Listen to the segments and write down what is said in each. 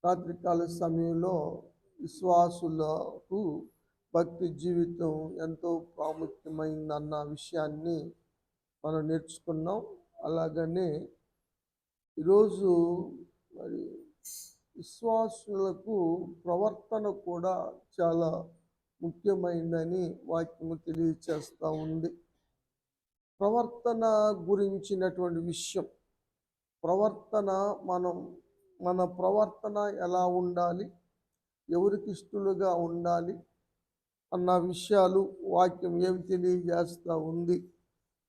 రాత్రికాల సమయంలో విశ్వాసులకు భక్తి జీవితం ఎంతో ప్రాముఖ్యమైందన్న విషయాన్ని మనం నేర్చుకున్నాం. అలాగనే ఈరోజు మరి విశ్వాసులకు ప్రవర్తన కూడా చాలా ముఖ్యమైనదని వాక్యము తెలియచేస్తూ ఉంది. ప్రవర్తన గురించినటువంటి విషయం, ప్రవర్తన మన ప్రవర్తన ఎలా ఉండాలి, ఎవరికి ఇష్టలుగా ఉండాలి అన్న విషయాలు వాక్యం ఏమి తెలియజేస్తూ ఉంది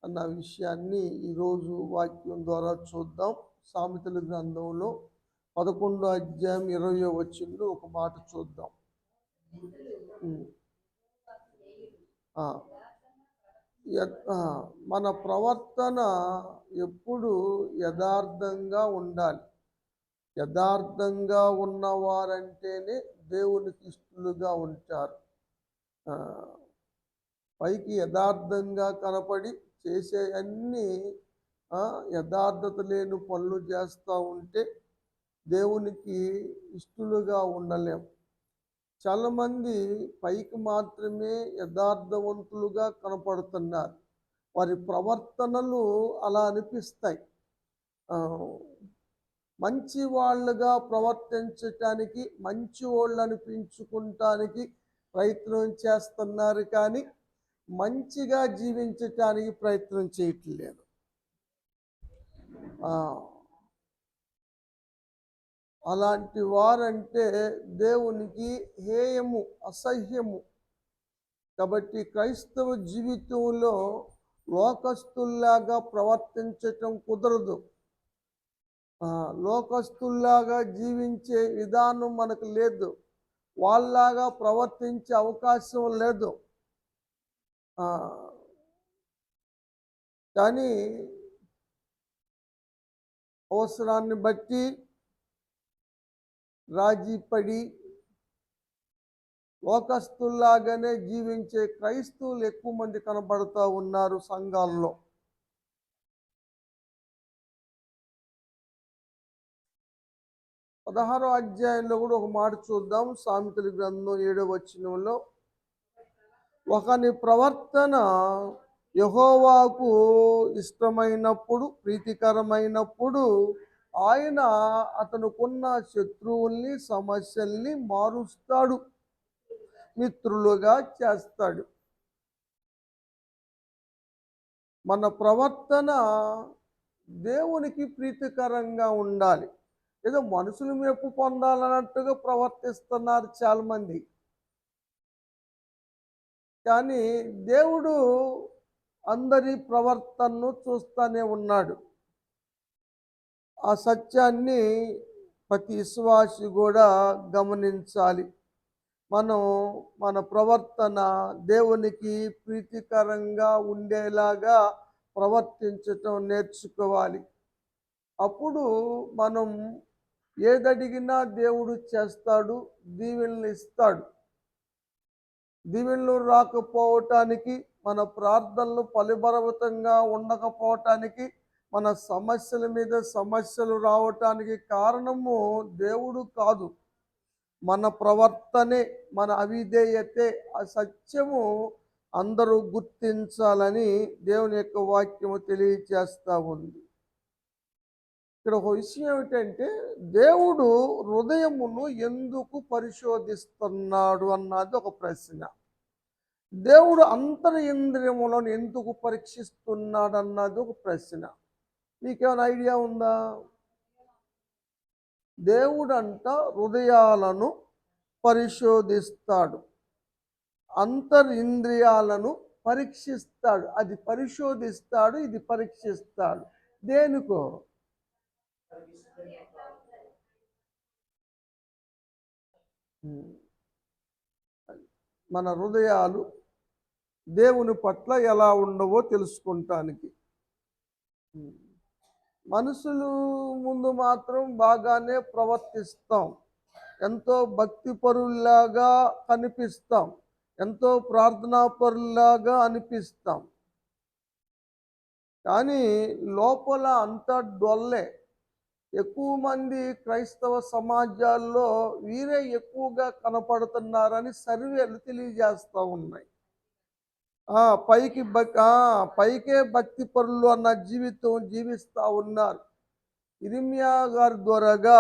అన్న విషయాన్ని ఈరోజు వాక్యం ద్వారా చూద్దాం. సామెతల గ్రంథంలో 11వ అధ్యాయం 20వ వచనంలో ఒక మాట చూద్దాం. మన ప్రవర్తన ఎప్పుడు యథార్థంగా ఉండాలి. యథార్థంగా ఉన్నవారంటేనే దేవునికి ఇష్టలుగా ఉంటారు. పైకి యథార్థంగా కనపడి చేసే అన్నీ యథార్థత లేని పనులు చేస్తూ ఉంటే దేవునికి ఇష్టలుగా ఉండలేం. చాలామంది పైకి మాత్రమే యథార్థవంతులుగా కనపడుతున్నారు. వారి ప్రవర్తనలు అలా అనిపిస్తాయి. మంచి వాళ్ళుగా ప్రవర్తించటానికి, మంచి వాళ్ళు అనిపించుకుంటానికి ప్రయత్నం చేస్తున్నారు, కానీ మంచిగా జీవించటానికి ప్రయత్నం చేయట్లేదు. అలాంటి వారంటే దేవునికి హేయము, అసహ్యము. కాబట్టి క్రైస్తవ జీవితంలో లోకస్తుల్లాగా ప్రవర్తించటం కుదరదు. లోకస్తుల్లాగా జీవించే విధానం మనకు లేదు. వాళ్ళలాగా ప్రవర్తించే అవకాశం లేదు. కానీ అవసరాన్ని బట్టి రాజీ పడి లోకస్తుల్లాగానే జీవించే క్రైస్తవులు ఎక్కువ మంది కనబడుతూ ఉన్నారు సంఘాల్లో. పదహారో అధ్యాయంలో కూడా ఒక మాట చూద్దాం. సామెతల గ్రంథం 7వ వచనంలో, ఒకని ప్రవర్తన యెహోవాకు ఇష్టమైనప్పుడు, ప్రీతికరమైనప్పుడు ఆయన అతనుకున్న శత్రువుల్ని, సమస్యల్ని మారుస్తాడు, మిత్రులుగా చేస్తాడు. మన ప్రవర్తన దేవునికి ప్రీతికరంగా ఉండాలి. ఏదో మనుషుల మెప్పు పొందాలన్నట్టుగా ప్రవర్తిస్తున్నారు చాలామంది. కానీ దేవుడు అందరి ప్రవర్తనను చూస్తూనే ఉన్నాడు. ఆ సత్యాన్ని ప్రతి విశ్వాసి కూడా గమనించాలి. మన ప్రవర్తన దేవునికి ప్రీతికరంగా ఉండేలాగా ప్రవర్తించటం నేర్చుకోవాలి. అప్పుడు మనం ఏదడిగినా దేవుడు చేస్తాడు, దీవెనలు ఇస్తాడు. దీవెనలు రాకపోవటానికి, మన ప్రార్థనలు ఫలభరితంగా ఉండకపోవటానికి, మన సమస్యల మీద సమస్యలు రావటానికి కారణము దేవుడు కాదు, మన ప్రవర్తనే, మన అవిధేయతే. ఆ సత్యము అందరూ గుర్తించాలని దేవుని యొక్క వాక్యము తెలియజేస్తూ ఉంది. ఇక్కడ ఒక విషయం ఏమిటంటే, దేవుడు హృదయమును ఎందుకు పరిశోధిస్తున్నాడు అన్నది ఒక ప్రశ్న. దేవుడు అంతరింద్రియములను ఎందుకు పరీక్షిస్తున్నాడు అన్నది ఒక ప్రశ్న. మీకేమైనా ఐడియా ఉందా? దేవుడు హృదయాలను పరిశోధిస్తాడు, అంతరింద్రియాలను పరీక్షిస్తాడు. అది పరిశోధిస్తాడు, ఇది పరీక్షిస్తాడు. దేనికో? మన హృదయాలు దేవుని పట్ల ఎలా ఉండవో తెలుసుకుంటానికి. మనుషులు ముందు మాత్రం బాగానే ప్రవర్తిస్తాం, ఎంతో భక్తిపరుల్లాగా కనిపిస్తాం, ఎంతో ప్రార్థనాపరుల్లాగా అనిపిస్తాం. కానీ లోపల అంతా డొల్లే. ఎక్కువ మంది క్రైస్తవ సమాజాల్లో వీరే ఎక్కువగా కనపడుతున్నారని సర్వేలు తెలియజేస్తూ ఉన్నాయి. పైకే భక్తి పరులు అన్న జీవితం జీవిస్తూ ఉన్నారు. ఇర్మియా గారి ద్వారాగా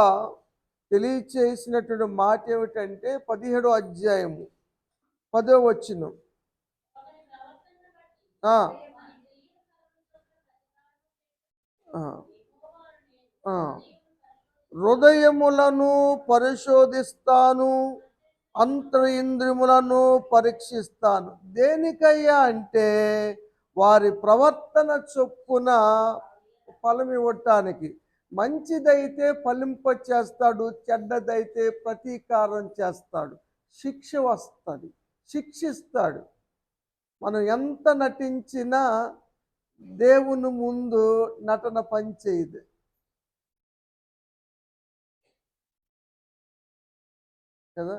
తెలియచేసినటువంటి మాట ఏమిటంటే 17వ అధ్యాయము 10వ వచనం. ఆ, ఆ, ఆ. హృదయములను పరిశోధిస్తాను, అంతరింద్రియములను పరీక్షిస్తాను. దేనికయ్యా అంటే వారి ప్రవర్తన చొప్పున ఫలం ఇవ్వటానికి. మంచిదైతే ఫలింప చేస్తాడు, చెడ్డదైతే ప్రతీకారం చేస్తాడు, శిక్ష వస్తుంది, శిక్షిస్తాడు. మనం ఎంత నటించినా దేవుని ముందు నటన పనిచేయదు కదా.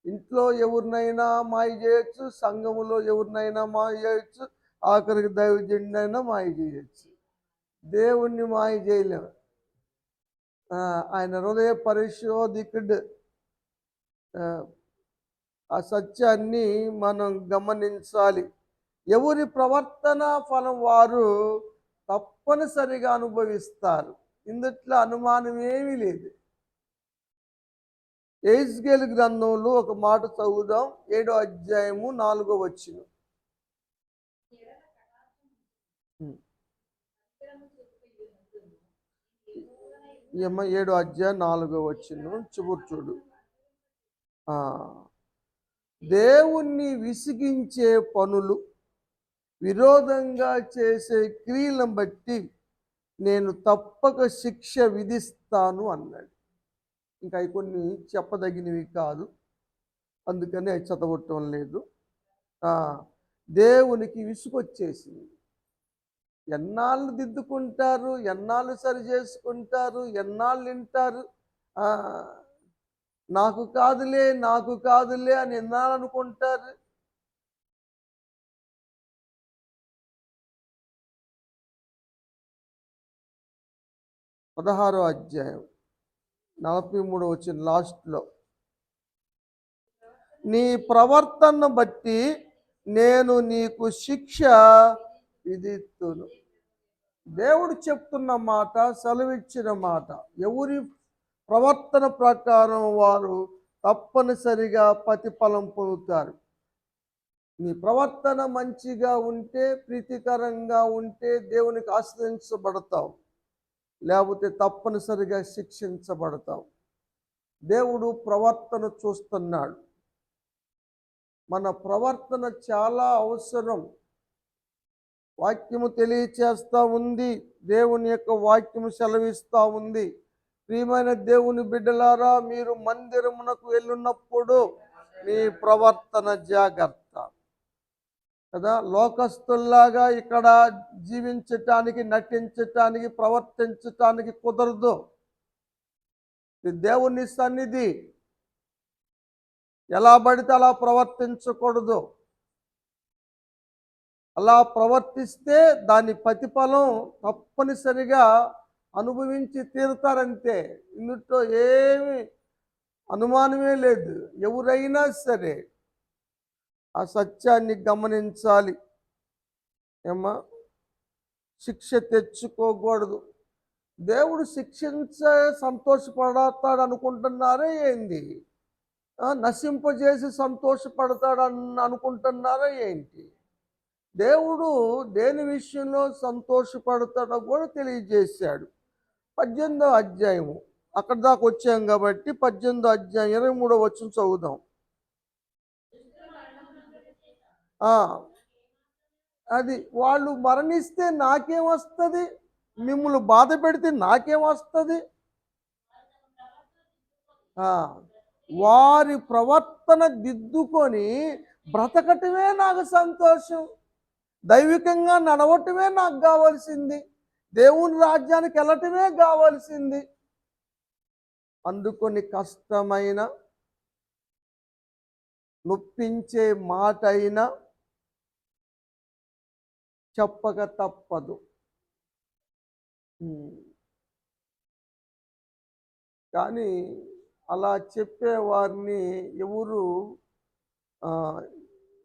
ఇంట్లో ఎవరినైనా మాయ చేయొచ్చు, సంఘములో ఎవరినైనా మాయ చేయొచ్చు, ఆఖరికి దైవజనుడైనా మాయ చేయొచ్చు. దేవుణ్ణి మాయ చేయలేము. ఆయన హృదయ పరిశోధికుడు. ఆ సత్యాన్ని మనం గమనించాలి. ఎవరి ప్రవర్తన ఫలం వారు తప్పనిసరిగా అనుభవిస్తారు. ఇందుట్లో అనుమానం ఏమీ లేదు. యెహెజ్కేలు గ్రంథంలో ఒక మాట చదువుదాం. 7వ అధ్యాయము 4వ వచనం. 7వ అధ్యాయం 4వ వచనం చూడు. దేవుణ్ణి విసిగించే పనులు, విరోధంగా చేసే క్రియలను బట్టి నేను తప్పక శిక్ష విధిస్తాను అన్నాడు. ఇంకా అవి కొన్ని చెప్పదగినవి కాదు, అందుకని అవి చదవటం లేదు. దేవునికి విసుగొచ్చేసింది. ఎన్నాళ్ళు దిద్దుకుంటారు, ఎన్నాళ్ళు సరి చేసుకుంటారు, ఎన్నాళ్ళు వింటారు. నాకు కాదులే అని ఎన్నాళ్ళు అనుకుంటారు. పదహారో అధ్యాయం 43 వచ్చిన లాస్ట్లో, నీ ప్రవర్తన బట్టి నేను నీకు శిక్ష విధిస్తును. దేవుడు చెప్తున్న మాట, సెలవిచ్చిన మాట. ఎవరి ప్రవర్తన ప్రకారం వారు తప్పనిసరిగా ప్రతిఫలం పొందుతారు. నీ ప్రవర్తన మంచిగా ఉంటే, ప్రీతికరంగా ఉంటే దేవునికి ఆశ్రయించబడతావు, లేకపోతే తప్పనిసరిగా శిక్షించబడతావు. దేవుడు ప్రవర్తన చూస్తున్నాడు. మన ప్రవర్తన చాలా అవసరం. వాక్యము తెలియచేస్తూ ఉంది, దేవుని యొక్క వాక్యము సెలవిస్తూ ఉంది. ప్రియమైన దేవుని బిడ్డలారా, మీరు మందిరమునకు వెళ్ళినప్పుడు మీ ప్రవర్తన జాగ్రత్త కదా. లోకస్తుల్లాగా ఇక్కడ జీవించటానికి, నటించటానికి, ప్రవర్తించటానికి కుదరదు. దేవుని సన్నిధి, ఎలా పడితే అలా ప్రవర్తించకూడదు. అలా ప్రవర్తిస్తే దాని ప్రతిఫలం తప్పనిసరిగా అనుభవించి తీరుతారంతే. ఇందులో ఏమి అనుమానమే లేదు. ఎవరైనా సరే ఆ సత్యాన్ని గమనించాలి. శిక్ష తెచ్చుకోకూడదు. దేవుడు శిక్షించే సంతోషపడతాడు అనుకుంటున్నారా ఏంది? నశింపజేసి సంతోషపడతాడని అనుకుంటున్నారా ఏంటి? దేవుడు దేని విషయంలో సంతోషపడతాడో కూడా తెలియజేశాడు. 18వ అధ్యాయము, అక్కడ దాకా వచ్చాం కాబట్టి 18వ అధ్యాయం 23వ వచనం చదువుదాం. అది వాళ్ళు మరణిస్తే నాకేమొస్తుంది, మిమ్మల్ని బాధ పెడితే నాకేమొస్తుంది? వారి ప్రవర్తన దిద్దుకొని బ్రతకటమే నాకు సంతోషం. దైవికంగా నడవటమే నాకు కావాల్సింది. దేవుని రాజ్యానికి వెళ్ళటమే కావాల్సింది. అందుకొని కష్టమైన, నొప్పించే మాట అయినా చెప్పక తప్పదు. కానీ అలా చెప్పేవారిని ఎవరు ఆ,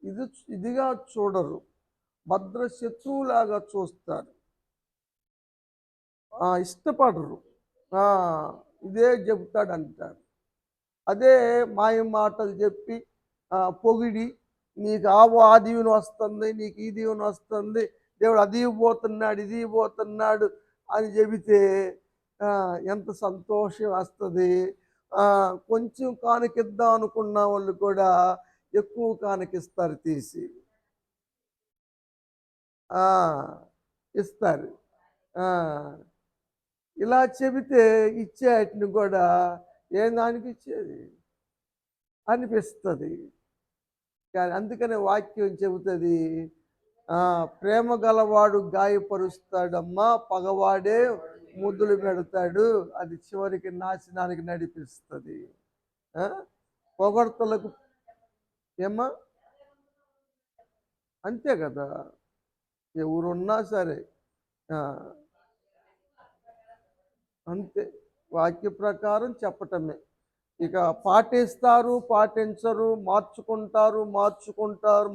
ఇది ఇదిగా చూడరు, భద్ర శత్రువులాగా చూస్తారు, ఇష్టపడరు. ఆ, ఇదే చెబుతాడంటారు. అదే మాయ మాటలు చెప్పి పొగిడి, నీకు ఆ దీవెన వస్తుంది, నీకు ఈ దీవెన వస్తుంది, దేవుడు అది పోతున్నాడు ఇది పోతున్నాడు అని చెబితే ఎంత సంతోషం వస్తుంది. కొంచెం కానుకిద్దాం అనుకున్న వాళ్ళు కూడా ఎక్కువ కానుకిస్తారు తీసి ఇస్తారు. ఇలా చెబితే ఇచ్చేటిని కూడా ఏం అనిపించేది అనిపిస్తుంది. కానీ అందుకనే వాక్యం చెబుతుంది, ప్రేమ గలవాడు గాయపరుస్తాడమ్మా, పగవాడే ముద్దులు పెడతాడు, అది చివరికి నాశనానికి నడిపిస్తుంది. పొగడ్తలకు ఏమ్మా అంతే కదా, ఎవరున్నా సరే అంతే, వాక్య ప్రకారం చెప్పటమే. ఇక పాటిస్తారు పాటించరు, మార్చుకుంటారు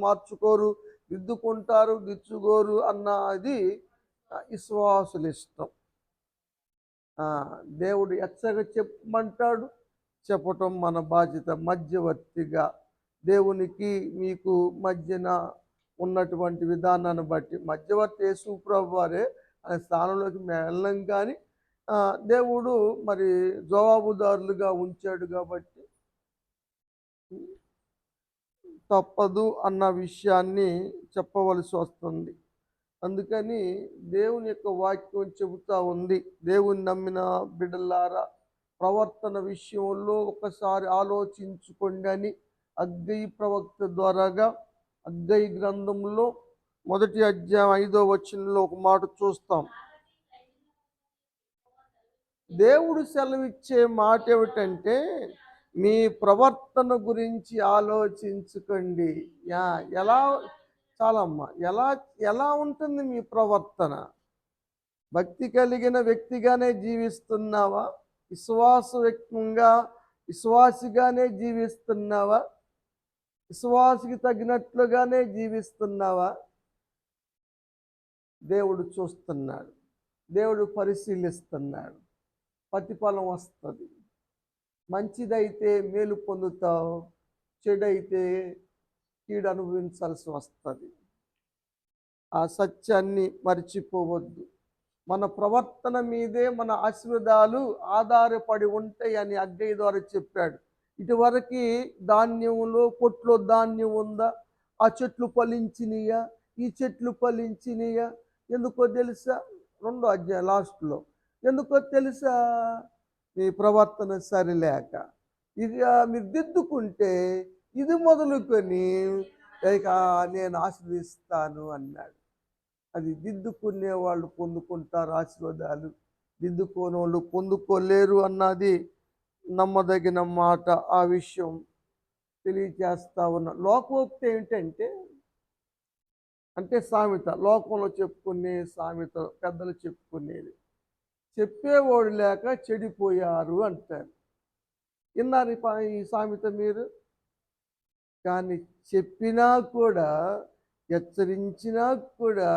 మార్చుకోరు, దిద్దుకుంటారు దిద్దుకోరు అన్నది విశ్వాసుల ఇష్టం. దేవుడు ఎచ్చగా చెప్పమంటాడు, చెప్పటం మన బాధ్యత. మధ్యవర్తిగా దేవునికి మీకు మధ్యన ఉన్నటువంటి విధానాన్ని బట్టి మధ్యవర్తి యేసు ప్రభువు వారే అనే స్థానంలోకి వెళ్ళం. కానీ దేవుడు మరి జవాబుదారులుగా ఉంచాడు కాబట్టి తప్పదు అన్న విషయాన్ని చెప్పవలసి వస్తుంది. అందుకని దేవుని యొక్క వాక్యం చెబుతూ ఉంది, దేవుని నమ్మిన బిడ్డలారా ప్రవర్తన విషయంలో ఒకసారి ఆలోచించుకోండి అని హగ్గయి ప్రవక్త ద్వారాగా హగ్గయి గ్రంథంలో 1వ అధ్యాయం 5వ వచనంలో ఒక మాట చూస్తాం. దేవుడు సెలవిచ్చే మాట ఏమిటంటే, మీ ప్రవర్తన గురించి ఆలోచించుకోండి. ఎలా చాలమ్మా, ఎలా ఉంటుంది మీ ప్రవర్తన? భక్తి కలిగిన వ్యక్తిగానే జీవిస్తున్నావా? విశ్వాసిగానే జీవిస్తున్నావా? విశ్వాసికి తగినట్లుగానే జీవిస్తున్నావా? దేవుడు చూస్తున్నాడు, దేవుడు పరిశీలిస్తున్నాడు. ప్రతిఫలం వస్తుంది. మంచిదైతే మేలు పొందుతావు, చెడైతే కీడు అనుభవించాల్సి వస్తుంది. ఆ సత్యాన్ని మర్చిపోవద్దు. మన ప్రవర్తన మీదే మన ఆశీర్వాదాలు ఆధారపడి ఉంటాయి అని హగ్గయి ద్వారా చెప్పాడు. ఇటువరకు ధాన్యంలో పొట్లో ధాన్యం ఉందా? ఆ చెట్లు ఫలించినయా? ఈ చెట్లు ఫలించినయా? ఎందుకో తెలుసా? 2వ అధ్యాయం లాస్ట్లో ఎందుకో తెలుసా? మీ ప్రవర్తన సరిలేక. ఇక మీరు దిద్దుకుంటే ఇది మొదలుకొని ఇక నేను ఆశీర్వదిస్తాను అన్నాడు. అది దిద్దుకునే వాళ్ళు పొందుకుంటారు ఆశీర్వాదాలు, దిద్దుకోని వాళ్ళు పొందుకోలేరు అన్నది నమ్మదగిన మాట. ఆ విషయం తెలియజేస్తా ఉన్న లోకోక్తి ఏంటంటే, అంటే సామెత, లోకంలో చెప్పుకునే సామెత, పెద్దలు చెప్పుకునేది, చెప్పేవాడు లేక చెడిపోయారు అంటారు. విన్నారు ఈ సామెత మీరు? కానీ చెప్పినా కూడా, హెచ్చరించినా కూడా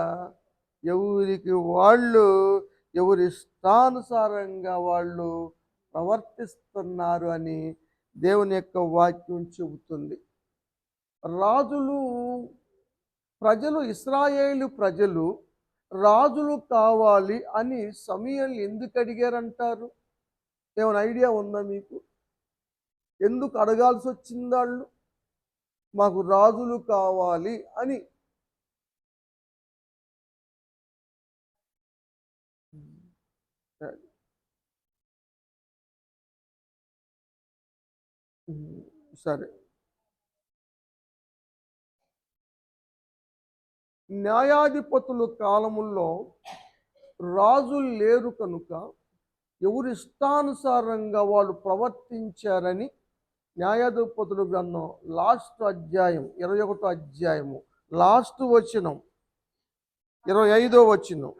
ఎవరికి వాళ్ళు ఎవరి ఇష్టానుసారంగా వాళ్ళు ప్రవర్తిస్తున్నారు అని దేవుని యొక్క వాక్యం చెబుతుంది. ఇశ్రాయేలు ప్రజలు రాజులు కావాలి అని సమూయేలుని ఎందుకు అడిగారంటారు? ఏమైనా ఐడియా ఉందా మీకు? ఎందుకు అడగాల్సి వచ్చింది వాళ్ళు? మాకు రాజులు కావాలి అని. సరే, న్యాయాధిపతుల కాలముల్లో రాజులు లేరు కనుక ఎవరి ఇష్టానుసారంగా వాళ్ళు ప్రవర్తించారని న్యాయాధిపతుల గ్రంథం లాస్ట్ అధ్యాయం 21వ అధ్యాయము లాస్ట్ వచనం 25వ వచనం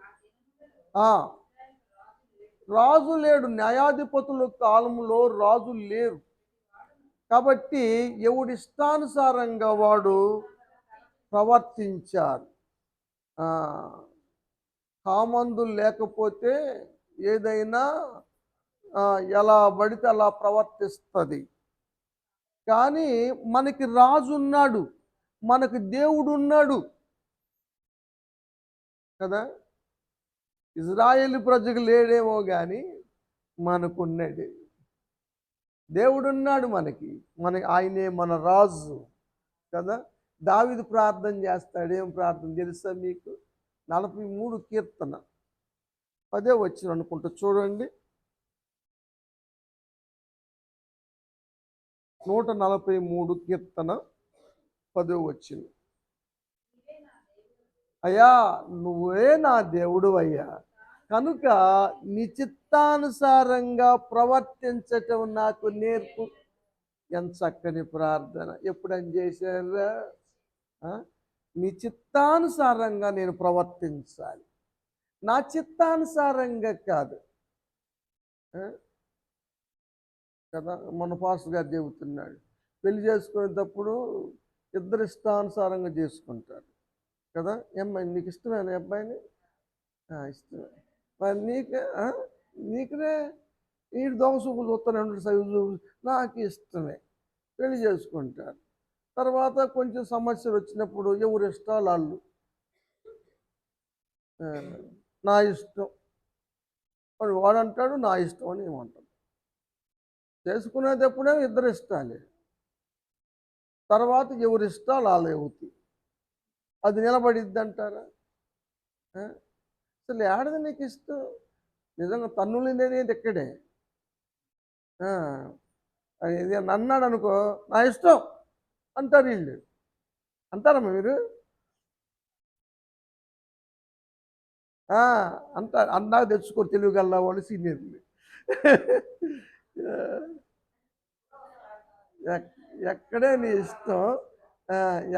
రాజు లేడు, న్యాయాధిపతుల కాలంలో రాజు లేరు. కాబట్టి ఎవడిష్టానుసారంగా వాడు ప్రవర్తించారు. కామందులు లేకపోతే ఏదైనా ఎలా పడితే అలా ప్రవర్తిస్తుంది. కానీ మనకి రాజు ఉన్నాడు, మనకి దేవుడు ఉన్నాడు కదా. ఇజ్రాయేల్ ప్రజకు లేడేమో కానీ మనకున్నాడు, దేవుడున్నాడు మనకి. ఆయనే మన రాజు కదా. దావీదు ప్రార్థన చేస్తాడు. ఏం ప్రార్థన తెలుసా మీకు? 43 కీర్తన 10వ వచనం అనుకుంటా, చూడండి. 143 కీర్తన 10వ వచనం. అయ్యా, నువ్వే నా దేవుడు అయ్యా, కనుక నీ చిత్తానుసారంగా ప్రవర్తించటం నాకు నేర్పు. ఎంత చక్కని ప్రార్థన! ఎప్పుడని చేశారా? నీ చిత్తానుసారంగా నేను ప్రవర్తించాలి, నా చిత్తానుసారంగా కాదు కదా. మన పాస్టర్ గారు చెబుతున్నాడు, పెళ్లి చేసుకునేటప్పుడు ఇద్దరు ఇష్టానుసారంగా చేసుకుంటారు కదా. ఏమ్మాయి నీకు ఇష్టమేనా అబ్బాయిని? ఇష్టమే. మరి నీకునే వీడు దొంగ చూపులు చూస్తాను, సైజు నాకు ఇష్టమే, పెళ్లి చేసుకుంటారు. తర్వాత కొంచెం సమస్యలు వచ్చినప్పుడు ఎవరు ఇష్టాలు వాళ్ళు, నా ఇష్టం అని వాడంటాడు, నా ఇష్టం అని ఏమంటాడు. చేసుకునేటప్పుడే ఇద్దరు ఇష్టాలే, తర్వాత ఎవరి ఇష్టాలు వాళ్ళు అవుతాయి. అది నిలబడిద్ది అంటారా? అసలు ఏడది నీకు ఇష్టం? నిజంగా తన్నులేదేది ఇక్కడే. ఇది అన్నాడు అనుకో, నా ఇష్టం అంటారు వీళ్ళు. అంటారమ్మా మీరు? అంటారు. అందాక తెచ్చుకోరు తెలివిగల్లా వాళ్ళు సీనియర్లు. ఎక్కడే నీ ఇష్టం,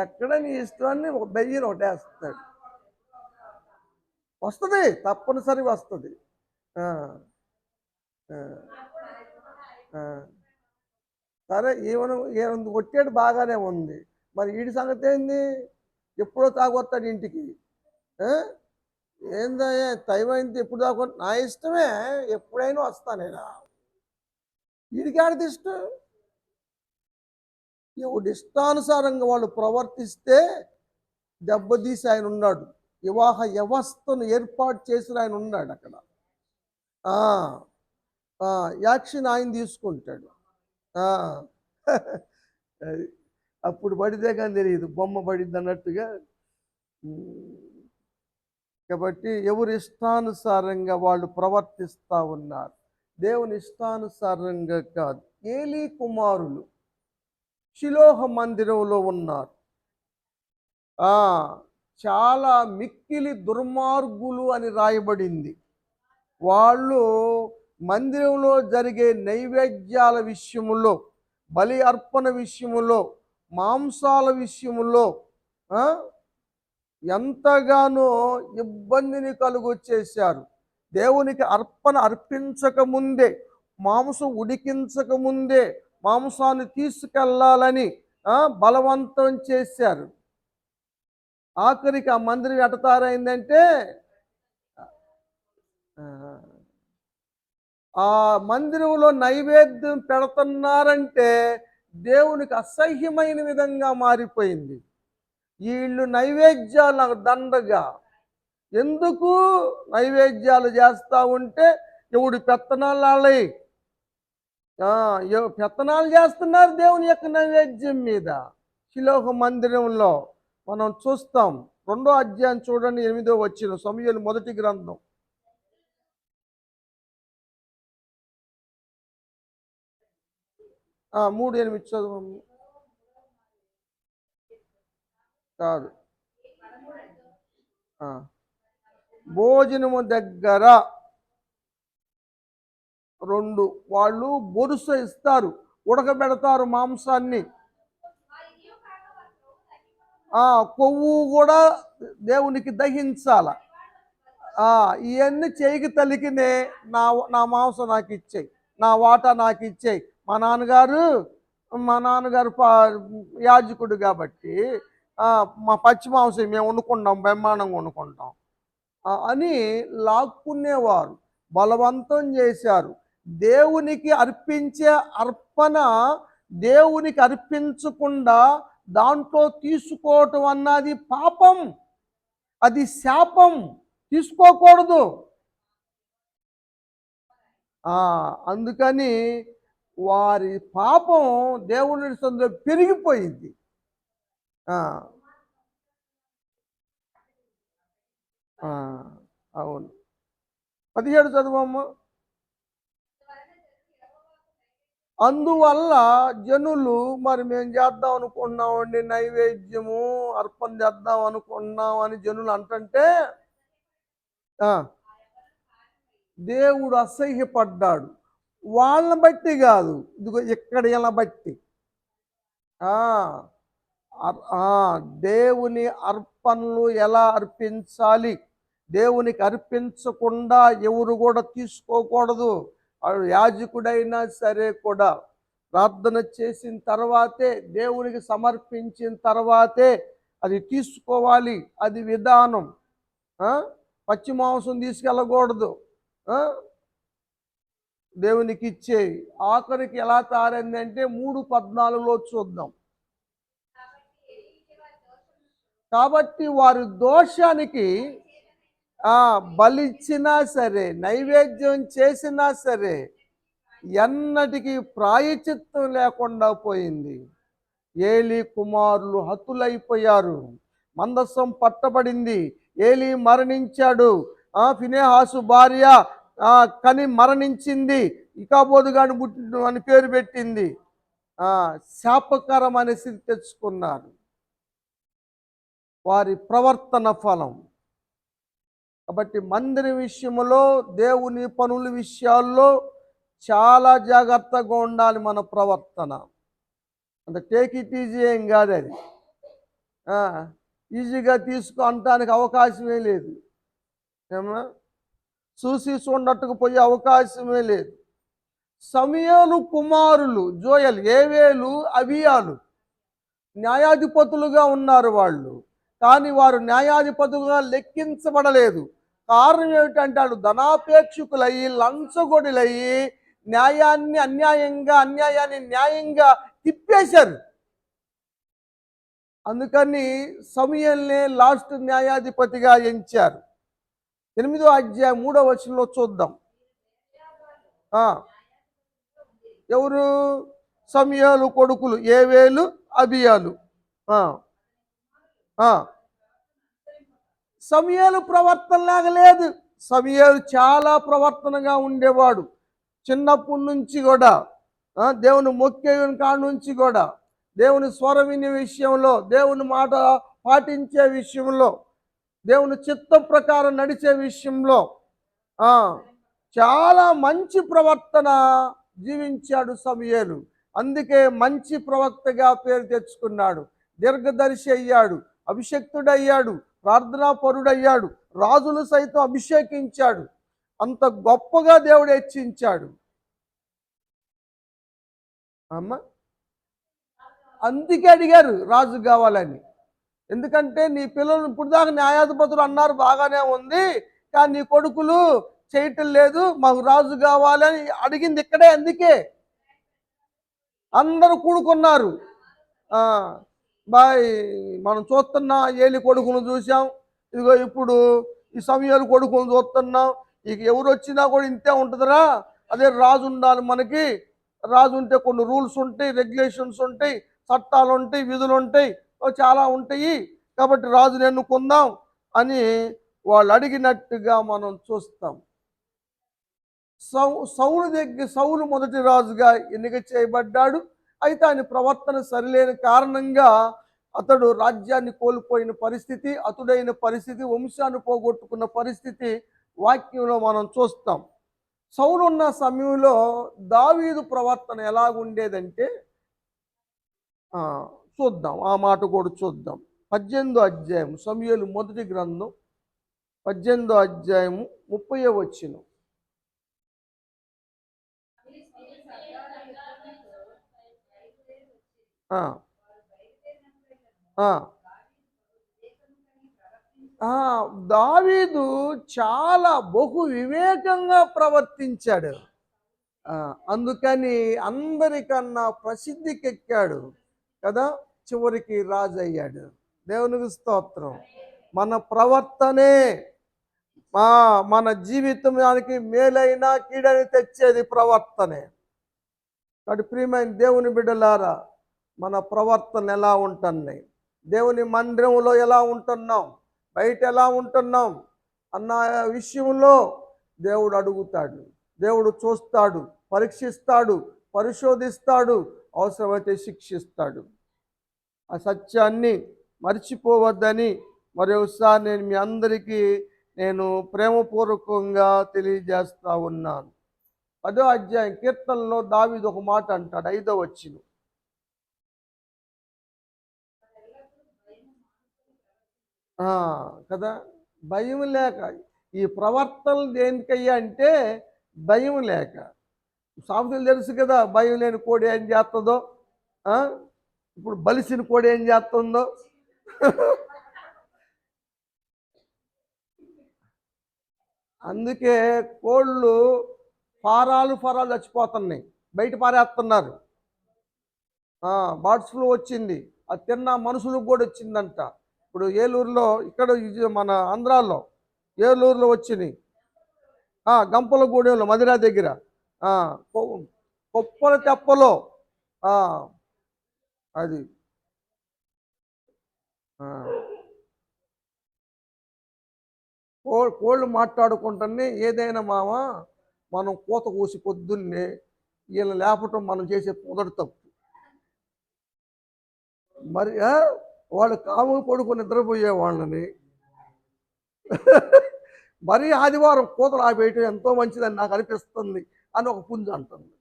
ఎక్కడ నీ ఇష్టాన్ని ఒక బెయ్యని ఒకటేస్తాడు. వస్తుంది, తప్పనిసరిగా వస్తుంది. సరే, ఈవెన్ కొట్టాడు బాగానే ఉంది, మరి వీడి సంగతి ఏంది? ఎప్పుడో తాగొస్తాడు ఇంటికి. ఏందయ్యా టైం అయింది, ఎప్పుడు దాకా? నా ఇష్టమే, ఎప్పుడైనా వస్తానేనా? వీడికి ఆడితే ఇష్టం. ఎవడి ఇష్టానుసారంగా వాళ్ళు ప్రవర్తిస్తే దెబ్బతీసి ఆయన ఉన్నాడు. వివాహ వ్యవస్థను ఏర్పాటు చేసిన ఆయన ఉన్నాడు అక్కడ. యాక్షన్ ఆయన తీసుకుంటాడు. అప్పుడు పడితే కానీ తెలియదు, బొమ్మ పడిద్ది అన్నట్టుగా. కాబట్టి ఎవరి ఇష్టానుసారంగా వాళ్ళు ప్రవర్తిస్తూ ఉన్నారు, దేవుని ఇష్టానుసారంగా కాదు. ఏలీ కుమారులు షిలోహ మందిరంలో ఉన్నారు. చాలా మిక్కిలి దుర్మార్గులు అని రాయబడింది. వాళ్ళు మందిరంలో జరిగే నైవేద్యాల విషయములో, బలి అర్పణ విషయములో, మాంసాల విషయములో ఎంతగానో ఇబ్బందిని కలుగొచ్చేశారు. దేవునికి అర్పణ అర్పించకముందే, మాంసం ఉడికించకముందే మాంసాన్ని తీసుకెళ్ళాలని బలవంతం చేశారు. ఆఖరికి ఆ మందిరం ఎటతారైందంటే, ఆ మందిరంలో నైవేద్యం పెడుతున్నారంటే దేవునికి అసహ్యమైన విధంగా మారిపోయింది. వీళ్ళు నైవేద్యాలు నాకు దండగా, ఎందుకు నైవేద్యాలు చేస్తూ ఉంటే ఎవడు పెత్తనాలు వాళ్ళయి పెత్తనాలు చేస్తున్నారు దేవుని యొక్క నైవేద్యం మీద. షిలోహ మందిరంలో మనం చూస్తాం. 2వ అధ్యాయం చూడండి, 8వ వచనం, సమూయేలు మొదటి గ్రంథం. 3:8 చదువు. కాదు, భోజనము దగ్గర 2 వాళ్ళు బొరుస ఇస్తారు, ఉడకబెడతారు మాంసాన్ని. కొవ్వు కూడా దేవునికి దహించాల. ఇవన్నీ చేయికి తలికినే నా నా మాంసం నాకు ఇచ్చేయి, నా వాటా నాకు ఇచ్చేయి. మా నాన్నగారు యాజకుడు కాబట్టి మా పచ్చి మాంసం మేము వండుకుంటాం, బ్రహ్మాండంగా వండుకుంటాం అని లాక్కునేవారు, బలవంతం చేశారు. దేవునికి అర్పించే అర్పణ దేవునికి అర్పించకుండా దాంట్లో తీసుకోవటం అన్నది పాపం, అది శాపం, తీసుకోకూడదు. అందుకని వారి పాపం దేవుని సందులో పెరిగిపోయింది. అవును. 17 చదువమ్మ. అందువల్ల జనులు మరి మేము చేద్దాం అనుకున్నామండి, నైవేద్యము అర్పణ చేద్దాం అనుకున్నాం అని జనులు అంటుంటే దేవుడు అసహ్యపడ్డాడు. వాళ్ళని బట్టి కాదు, ఇదిగో ఇక్కడ ఇలా బట్టి దేవుని అర్పణలు ఎలా అర్పించాలి, దేవునికి అర్పించకుండా ఎవరు కూడా తీసుకోకూడదు. యాజకుడైనా సరే కూడా ప్రార్థన చేసిన తర్వాతే, దేవునికి సమర్పించిన తర్వాతే అది తీసుకోవాలి. అది విధానం. పచ్చి మాంసం తీసుకెళ్ళకూడదు. దేవునికి ఇచ్చేవి ఆఖరికి ఎలా తారైందంటే 3:14 చూద్దాం. కాబట్టి వారి దోషానికి బలిచ్చినా సరే, నైవేద్యం చేసినా సరే ఎన్నటికీ ప్రాయచిత్తం లేకుండా పోయింది. ఏలీ కుమారులు హతులైపోయారు, మందసం పట్టబడింది, ఏలీ మరణించాడు, ఫినెహాసు భార్య కని మరణించింది, ఇకాబోదుగాని అని పేరు పెట్టింది. శాపకరం అనే స్థితి తెచ్చుకున్నారు. వారి ప్రవర్తన ఫలం. కాబట్టి మందిర విషయంలో, దేవుని పనుల విషయాల్లో చాలా జాగ్రత్తగా ఉండాలి మన ప్రవర్తన. అంటే టేక్ ఇట్ ఈజీ ఏం కాదు, అది ఈజీగా తీసుకుంటానికి అవకాశమే లేదు. ఏమన్నా చూసి చూడట్టుకు పోయే అవకాశమే లేదు. సమూయేలు కుమారులు జోయల్, ఏవేలు, అబియాలు న్యాయాధిపతులుగా ఉన్నారు వాళ్ళు, కానీ వారు న్యాయాధిపతులుగా లెక్కించబడలేదు. కారణం ఏమిటంటే వాళ్ళు ధనాపేక్షకులయ్యి, లంచగొడులయ్యి అన్యాయాన్ని న్యాయంగా తిప్పేశారు. అందుకని సమూయేలునే లాస్ట్ న్యాయాధిపతిగా ఎంచారు. 8వ అధ్యాయం 3వ వచనంలో చూద్దాం. ఎవరు? సమూయేలు కొడుకులు ఏవేలు, అబియాలు. సమూయేలు ప్రవర్తనలాగా లేదు. సమూయేలు చాలా ప్రవర్తనగా ఉండేవాడు. చిన్నప్పటి నుంచి కూడా, దేవుని మొక్కే కాడ నుంచి కూడా, దేవుని స్వరం వినే విషయంలో, దేవుని మాట పాటించే విషయంలో, దేవుని చిత్తం ప్రకారం నడిచే విషయంలో చాలా మంచి ప్రవర్తన జీవించాడు సమూయేలు. అందుకే మంచి ప్రవక్తగా పేరు తెచ్చుకున్నాడు. దీర్ఘదర్శి అయ్యాడు, అభిషక్తుడయ్యాడు, ప్రార్థనాపరుడయ్యాడు, రాజులు సైతం అభిషేకించాడు. అంత గొప్పగా దేవుడు హెచ్చించాడు. అందుకే అడిగారు రాజు కావాలని. ఎందుకంటే నీ పిల్లలు ఇప్పుడు దాకా న్యాయాధిపతులు అన్నారు, బాగానే ఉంది, కానీ నీ కొడుకులు చేయటం లేదు, మాకు రాజు కావాలని అడిగింది ఇక్కడే. అందుకే అందరూ కూడుకున్నారు. బాయ్ మనం చూస్తున్నా ఏలి కొడుకును చూసాం, ఇదిగో ఇప్పుడు ఈ సమూయేలు కొడుకును చూస్తున్నాం. ఇక ఎవరు వచ్చినా కూడా ఇంతే ఉంటుందిరా, అదే రాజు ఉండాలి మనకి. రాజు ఉంటే కొన్ని రూల్స్ ఉంటాయి, రెగ్యులేషన్స్ ఉంటాయి, చట్టాలు ఉంటాయి, విధులు ఉంటాయి, చాలా ఉంటాయి. కాబట్టి రాజుని ఎన్నుకుందాం అని వాళ్ళు అడిగినట్టుగా మనం చూస్తాం. సౌలు మొదటి రాజుగా ఎన్నిక చేయబడ్డాడు. అయితే ఆయన ప్రవర్తన సరిలేని కారణంగా అతడు రాజ్యాన్ని కోల్పోయిన పరిస్థితి, అతుడైన పరిస్థితి, వంశాన్ని పోగొట్టుకున్న పరిస్థితి వాక్యంలో మనం చూస్తాం. సౌలు ఉన్న సమయంలో దావీదు ప్రవర్తన ఎలాగుండేదంటే చూద్దాం, ఆ మాట కూడా చూద్దాం. 18వ అధ్యాయం సమూయేలు మొదటి గ్రంథం 18వ అధ్యాయము 30వ వచనం. ఆ, ఆ, ఆ, దావీదు చాలా బహు వివేకంగా ప్రవర్తించాడు. ఆ, అందుకని అందరికన్నా ప్రసిద్ధికెక్కాడు కదా, చివరికి రాజు అయ్యాడు. దేవునికి స్తోత్రం. మన ప్రవర్తనే మన జీవితానికి మేలైన కీడని తెచ్చేది ప్రవర్తనే. కాబట్టి ప్రియమైన దేవుని బిడ్డలారా, మన ప్రవర్తన ఎలా ఉంటున్నాయి, దేవుని మందిరంలో ఎలా ఉంటున్నాం, బయట ఎలా ఉంటున్నాం అన్న విషయంలో దేవుడు అడుగుతాడు, దేవుడు చూస్తాడు, పరీక్షిస్తాడు, పరిశోధిస్తాడు, అవసరమైతే శిక్షిస్తాడు. ఆ సత్యాన్ని మర్చిపోవద్దని మరొకసారి నేను మీ అందరికీ ప్రేమపూర్వకంగా తెలియజేస్తా ఉన్నాను. 10వ అధ్యాయం కీర్తనలో దావీదు ఒక మాట అంటాడు, 5వ వచనం. కదా, భయం లేక. ఈ ప్రవర్తనలు దేనికయ్యా అంటే భయం లేక. సామెతలు తెలుసు కదా, భయం లేని కోడి ఏం చేస్తుందో. ఇప్పుడు బలిసిన కోడి ఏం చేస్తుందో. అందుకే కోళ్ళు ఫారాలు చచ్చిపోతున్నాయి, బయట పారేస్తున్నారు. బర్డ్ ఫ్లూ వచ్చింది, అది తిన్న మనుషులకు కూడా వచ్చిందంట. ఇప్పుడు ఏలూరులో, ఇక్కడ మన ఆంధ్రాలో ఏలూరులో వచ్చినాయి. గంపల గూడెంలో మదిరా దగ్గర కొప్పల తెప్పలో అది కోళ్ళు మాట్లాడుకుంటానే, ఏదైనా మామ మనం కోత కూసి పొద్దున్నే వీళ్ళని లేపటం మనం చేసే మొదటి తప్పు. మరి వాళ్ళు కాము పడుకొని నిద్రపోయే వాళ్ళని మరీ ఆదివారం కూతలు ఆపేయటం ఎంతో మంచిదని నాకు అనిపిస్తుంది అని ఒక పుంజు అంటుంది.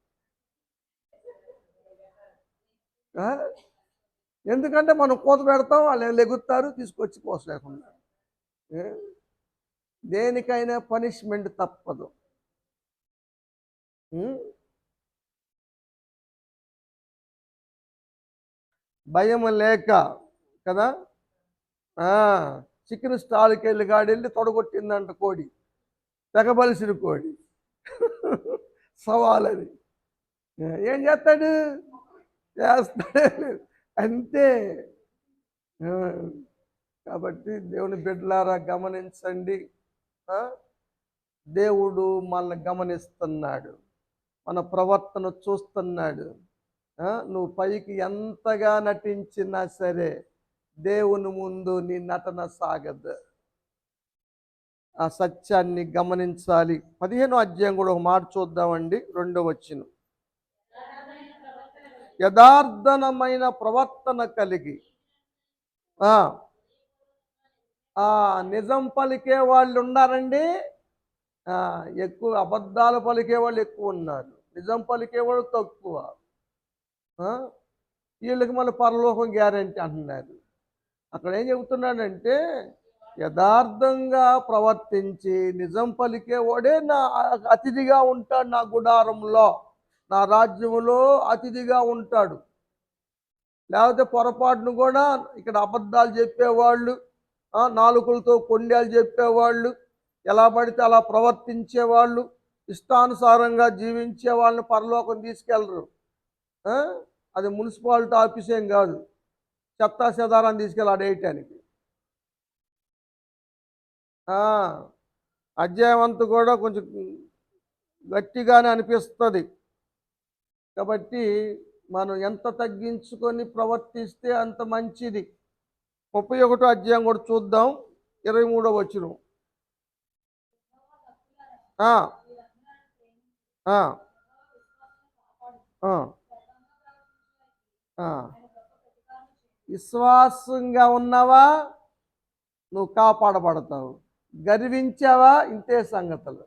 ఎందుకంటే మనం కూత పెడతాం, వాళ్ళు లెగుతారు, తీసుకొచ్చి కోసలేకుండా. దేనికైనా పనిష్మెంట్ తప్పదు. భయం లేక కదా. చికెన్ స్టాల్కి వెళ్ళి తొడగొట్టిందంట కోడి, తెగబలిసిన కోడి సవాలని. ఏం చేస్తాడు? చేస్తాడే అంతే. కాబట్టి దేవుని బిడ్డలారా గమనించండి, దేవుడు మనల్ని గమనిస్తున్నాడు, మన ప్రవర్తన చూస్తున్నాడు. నువ్వు పైకి ఎంతగా నటించినా సరే దేవుని ముందు నీ నటన సాగదు. ఆ సత్యాన్ని గమనించాలి. 15వ అధ్యాయం కూడా ఒక మాట చూద్దామండి, 2వ వచనం. యథార్థమైన ప్రవర్తన కలిగి నిజం పలికే వాళ్ళు ఉన్నారండి. ఎక్కువ అబద్ధాలు పలికే వాళ్ళు ఎక్కువ ఉన్నారు, నిజం పలికేవాళ్ళు తక్కువ. వీళ్ళకి మళ్ళీ పరలోకం గ్యారంటీ అంటున్నారు. అక్కడ ఏం చెబుతున్నాడంటే, యథార్థంగా ప్రవర్తించి నిజం పలికేవాడే నా అతిథిగా ఉంటాడు, నా గుడారంలో, నా రాజ్యంలో అతిథిగా ఉంటాడు. లేకపోతే పొరపాటును కూడా ఇక్కడ అబద్ధాలు చెప్పేవాళ్ళు, నాలుకలతో కొండేలు చెప్పేవాళ్ళు, ఎలా పడితే అలా ప్రవర్తించేవాళ్ళు, ఇష్టానుసారంగా జీవించే వాళ్ళని పరలోకం తీసుకెళ్ళరు. అది మున్సిపాలిటీ ఆఫీస్ ఏం కాదు, చెత్తా చెదారాన్ని తీసుకెళ్ళి ఆడేయటానికి. అధ్యాయం అంతా కూడా కొంచెం గట్టిగానే అనిపిస్తుంది. కాబట్టి మనం ఎంత తగ్గించుకొని ప్రవర్తిస్తే అంత మంచిది. 31వ అధ్యాయం కూడా చూద్దాం, 23వ వచనం. విశ్వాసంగా ఉన్నావా, నువ్వు కాపాడబడతావు. గర్వించావా, ఇంతే సంగతులు.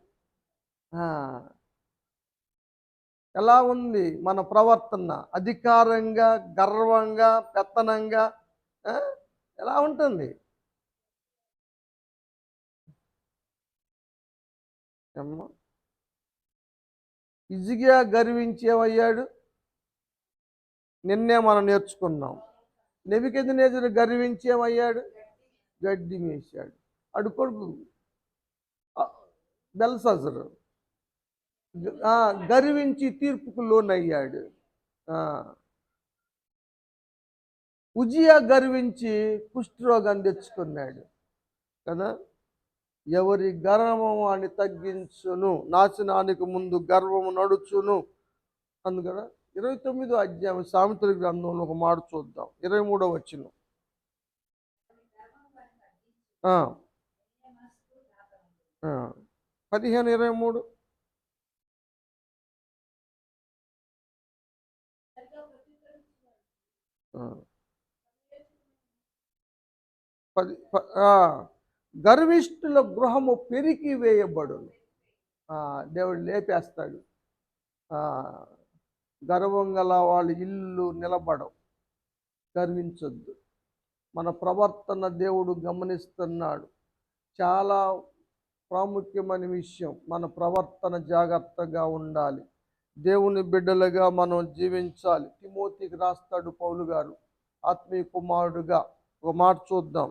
ఎలా ఉంది మన ప్రవర్తన? అధికారంగా, గర్వంగా, పెత్తనంగా ఎలా ఉంటుంది? ఏమ్మా, హిజ్కియా గర్వించి ఏమయ్యాడు? నిన్నే మనం నేర్చుకున్నాం. నెబుకద్నెజరు గర్వించి ఏమయ్యాడు? గడ్డి మేశాడు. అడు కొడుకు ఆ, బెల్షస్సరు గర్వించి తీర్పుకు లోనయ్యాడు. ఆ, ఉజియా గర్వించి కుష్ఠరోగాన్ని తెచ్చుకున్నాడు కదా. ఎవరి గర్వము అని తగ్గించును, నాశనానికి ముందు గర్వము నడుచును. అందుకన 29వ అధ్యాయం సామెతల గ్రంథంలో ఒక మాట చూద్దాం. 23వ వచనం. 15:23. గర్విష్ఠుల గృహము పెరికి వేయబడును. దేవుడు లేపేస్తాడు. గర్వం గల వాళ్ళ ఇల్లు నిలబడవు. గర్వించొద్దు. మన ప్రవర్తన దేవుడు గమనిస్తున్నాడు. చాలా ప్రాముఖ్యమైన విషయం. మన ప్రవర్తన జాగ్రత్తగా ఉండాలి. దేవుని బిడ్డలుగా మనం జీవించాలి. తిమోతికి రాస్తాడు పౌలు గారు ఆత్మీయ కుమారుడుగా. ఒక మాట చూద్దాం.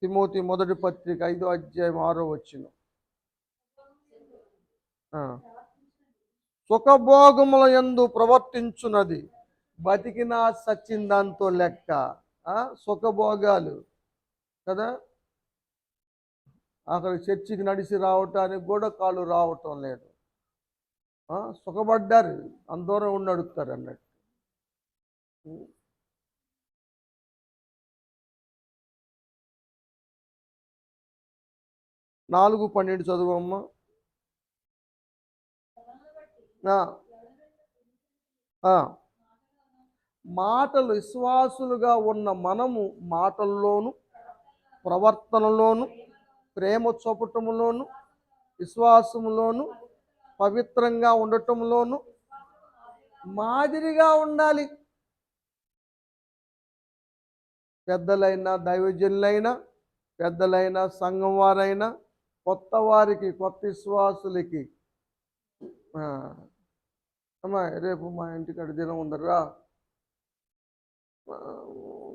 తిమోతి మొదటి పత్రిక 5వ అధ్యాయం 6వ వచనం. సుఖభోగముల యందు ప్రవర్తించున్నది బతికినా సచ్చిందాంతో లెక్క. సుఖభోగాలు కదా. అక్కడ చర్చికి నడిచి రావటానికి కూడా కాళ్ళు రావటం లేదు. సుఖపడ్డారు, అందరూ ఉండి అడుగుతారు అన్నట్టు. 4:12 చదువమ్మా. మాటలు విశ్వాసులుగా ఉన్న మనము మాటల్లోను ప్రవర్తనలోను ప్రేమ చూపటములోను విశ్వాసములోను పవిత్రంగా ఉండటంలోను మాదిరిగా ఉండాలి. పెద్దలైనా దైవజనులైనా పెద్దలైనా సంఘం వారైనా కొత్త వారికి కొత్త విశ్వాసులకి అమ్మా రేపు మా ఇంటికాడ దినం ఉందరా,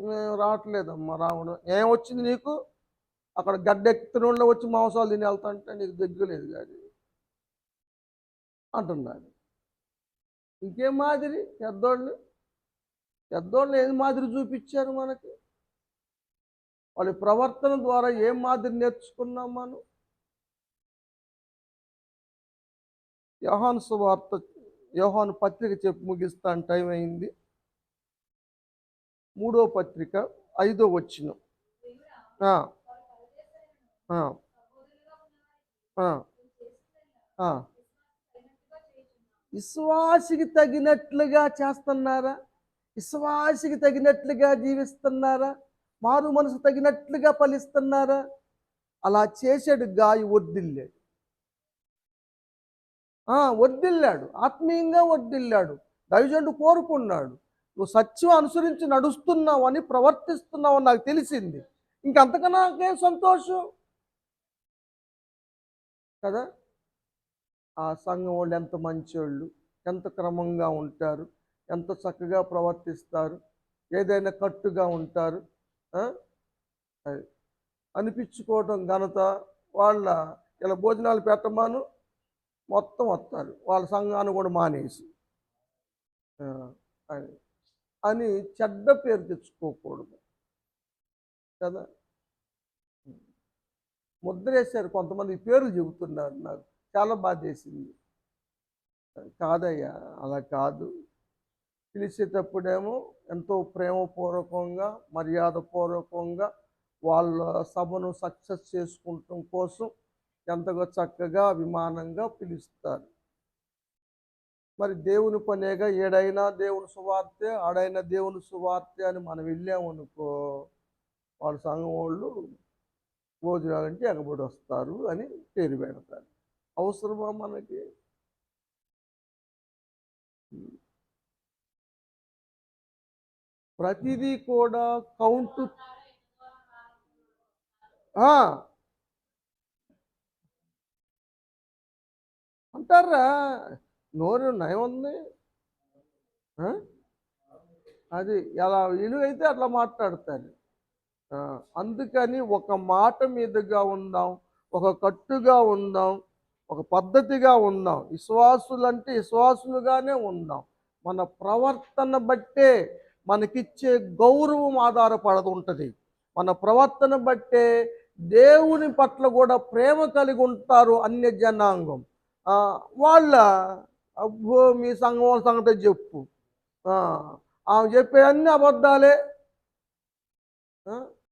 మేము రావట్లేదమ్మా. రావడం ఏమొచ్చింది నీకు? అక్కడ గడ్డెత్తినోళ్ళ వచ్చి మాంసాలు తిని వెళ్తాంటే నీకు దగ్గలేదు కానీ అంటున్నాడు. ఇంకేం మాదిరి? పెద్దోళ్ళు ఏం మాదిరి చూపించారు మనకి? వాళ్ళ ప్రవర్తన ద్వారా ఏం మాదిరి నేర్చుకున్నాం మనం? యోహాను సువార్త, యోహాను పత్రిక చెప్పి ముగిస్తాను, టైం అయింది. 3వ పత్రిక 5వ వచనం. విశ్వాసికి తగినట్లుగా చేస్తున్నారా? విశ్వాసికి తగినట్లుగా జీవిస్తున్నారా? మారు మనసు తగినట్లుగా ఫలిస్తున్నారా? అలా చేసాడు గాయి వర్ధిల్లాడు, ఆత్మీయంగా వర్ధిల్లాడు. దైవజనుడు కోరుకున్నాడు, నువ్వు సత్యం అనుసరించి నడుస్తున్నావు అని ప్రవర్తిస్తున్నావు అని నాకు తెలిసింది. ఇంకంతకన్నా నాకేం సంతోషం కదా. ఆ సంఘం వాళ్ళు ఎంత మంచోళ్ళు, ఎంత క్రమంగా ఉంటారు, ఎంత చక్కగా ప్రవర్తిస్తారు, ఏదైనా కట్టుగా ఉంటారు అనిపించుకోవటం ఘనత వాళ్ళ. ఇలా భోజనాలు పెట్టమాను మొత్తం వస్తారు, వాళ్ళ సంఘాన్ని కూడా మానేసి అని చెడ్డ పేరు తెచ్చుకోకూడదు కదా. ముద్రేశారు కొంతమంది, పేర్లు చెబుతున్నారు. నాకు చాలా బాధ చేసింది. కాదయ్యా, అలా కాదు. పిలిచేటప్పుడేమో ఎంతో ప్రేమపూర్వకంగా మర్యాదపూర్వకంగా వాళ్ళ సభను సక్సెస్ చేసుకుంటాం కోసం ఎంతగా చక్కగా అభిమానంగా పిలుస్తారు. మరి దేవుని పనేగా, ఏడైనా దేవుని సువార్తె ఆడైనా దేవుని సువార్తె అని మనం వెళ్ళామనుకో, వాళ్ళ సంఘం వాళ్ళు భోజనాలంటే ఎగబడి వస్తారు అని పేరు పెడతారు. అవసరమా మనకి? ప్రతిదీ కూడా కౌంటు అంటారా? నోరు నయముంది. ఆ? అది ఎలా విలువైతే అట్లా మాట్లాడతారు. ఆ, అందుకని ఒక మాట మీదుగా ఉందాం, ఒక కట్టుగా ఉందాం, ఒక పద్ధతిగా ఉందాం. విశ్వాసులంటే విశ్వాసులుగానే ఉందాం. మన ప్రవర్తన బట్టే మనకిచ్చే గౌరవం ఆధారపడదు ఉంటుంది. మన ప్రవర్తన బట్టే దేవుని పట్ల కూడా ప్రేమ కలిగి ఉంటారు అన్య జనాంగం. ఆ, వాళ్ళ అబ్బో మీ సంఘం సంగతి చెప్పు. ఆ, ఆమె చెప్పే అన్ని అబద్ధాలే. ఆ,